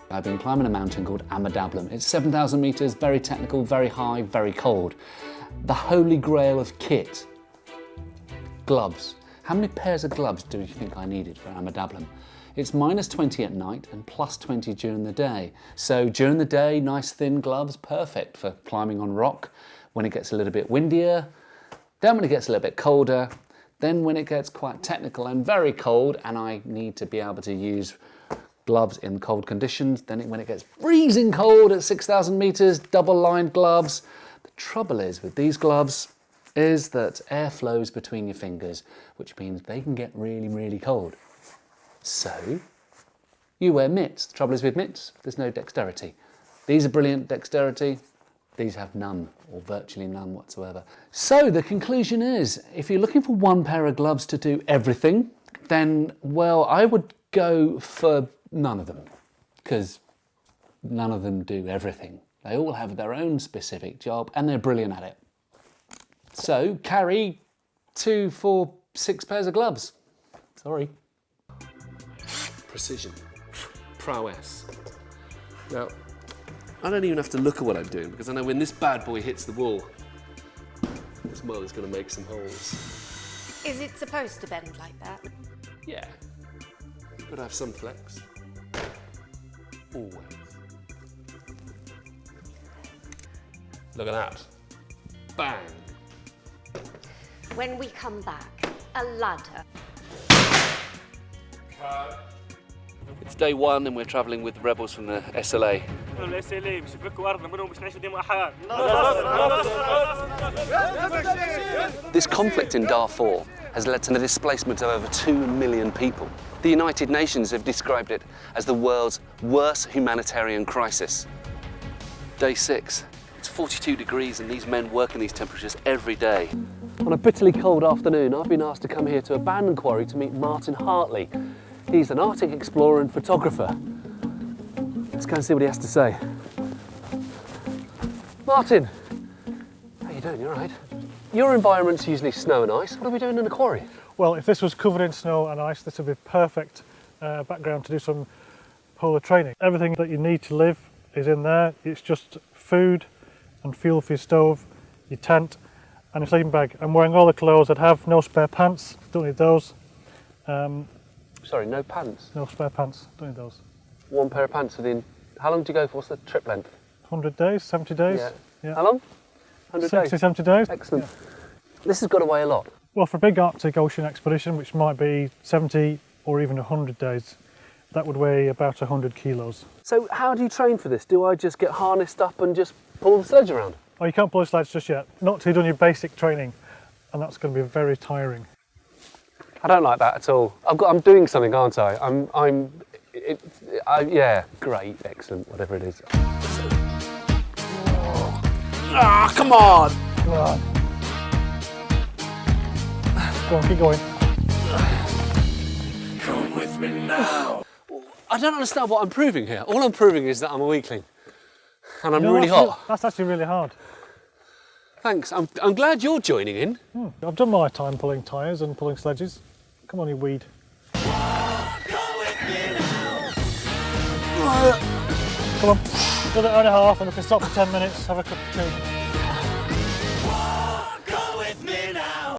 I've been climbing a mountain called Amadablum. It's 7,000 metres, very technical, very high, very cold. The holy grail of kit, gloves. How many pairs of gloves do you think I needed for Amadablum? It's -20 at night and +20 during the day. So during the day, nice thin gloves, perfect for climbing on rock. When it gets a little bit windier, then when it gets a little bit colder, then when it gets quite technical and very cold and I need to be able to use gloves in cold conditions, then when it gets freezing cold at 6,000 metres, double-lined gloves. The trouble is with these gloves is that air flows between your fingers, which means they can get really, really cold. So you wear mitts. The trouble is with mitts, there's no dexterity. These are brilliant dexterity. These have none, or virtually none whatsoever. So the conclusion is, if you're looking for one pair of gloves to do everything, then, well, I would go for none of them, because none of them do everything. They all have their own specific job, and they're brilliant at it. So carry 2, 4, 6 pairs of gloves. Sorry. Precision, prowess. Now, I don't even have to look at what I'm doing because I know when this bad boy hits the wall, this mother's going to make some holes. Is it supposed to bend like that? Yeah, but I have some flex. Always. Look at that. Bang. When we come back, a ladder. It's day 1 and we're travelling with rebels from the SLA. This conflict in Darfur has led to the displacement of over 2 million people. The United Nations have described it as the world's worst humanitarian crisis. Day 6. It's 42 degrees and these men work in these temperatures every day. On a bitterly cold afternoon, I've been asked to come here to Abandon Quarry to meet Martin Hartley. He's an Arctic explorer and photographer. Let's go and see what he has to say. Martin, how you doing? You all right? Your environment's usually snow and ice. What are we doing in a quarry? Well, if this was covered in snow and ice, this would be perfect background to do some polar training. Everything that you need to live is in there. It's just food and fuel for your stove, your tent, and a sleeping bag. I'm wearing all the clothes. I'd have no spare pants. Don't need those. Sorry, no pants? No spare pants. Don't need those. One pair of pants within... How long do you go for? What's the trip length? 100 days, 70 days. Yeah. How long? 100 60, days? 70 days. Excellent. Yeah. This has got to weigh a lot. Well, for a big Arctic Ocean expedition, which might be 70 or even 100 days, that would weigh about 100 kilos. So how do you train for this? Do I just get harnessed up and just pull the sledge around? Oh, you can't pull the sledge just yet. Not till you've done your basic training, and that's going to be very tiring. I don't like that at all. I'm doing something, aren't I? Yeah, great, excellent, whatever it is. Ah, come on! Come on. Go on, keep going. Come with me now. I don't understand what I'm proving here. All I'm proving is that I'm a weakling. And I'm really hot. That's actually really hard. Thanks, I'm glad you're joining in. I've done my time pulling tyres and pulling sledges. Come on, you weed. Come on, do the hour and a half, and if we stop for 10 minutes, have a cup of tea.